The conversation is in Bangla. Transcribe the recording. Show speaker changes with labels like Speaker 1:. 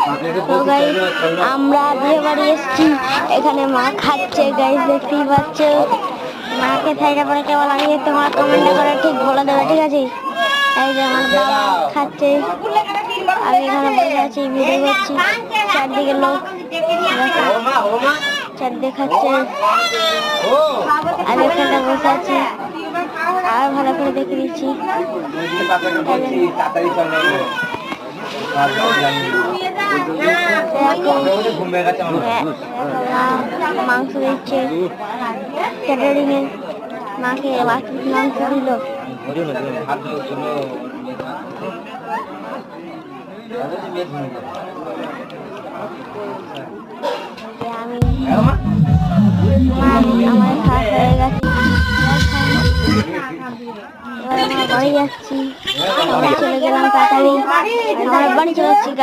Speaker 1: তো গাইস আমরা বিয়ে বাড়ি এসেছি, এখানে মা খাচ্ছে গাইস, দেখতেই পাচ্ছ। মাকে খাইটা পরে কেমন লাগে তোমার কমেন্ট করে ঠিক বলে দেবে, ঠিক আছে? এই যে আমার বাবা খাচ্ছে, আমি এখানে বসে আছি ভিডিও করছি, চারদিকে লোক চারদিকে খাচ্ছে, আমি এখানে বসে আছি আর ভালো করে দেখে দিচ্ছি। মাংস দিচ্ছে ক্যাটারিং এ, মাকে মাংস দিল। আমার খাওয়া হয়ে গেছে, এবার আমরা বাড়ি যাচ্ছি, চলে গেলাম তাড়াতাড়ি, আমার বাড়ি চলে যাচ্ছি।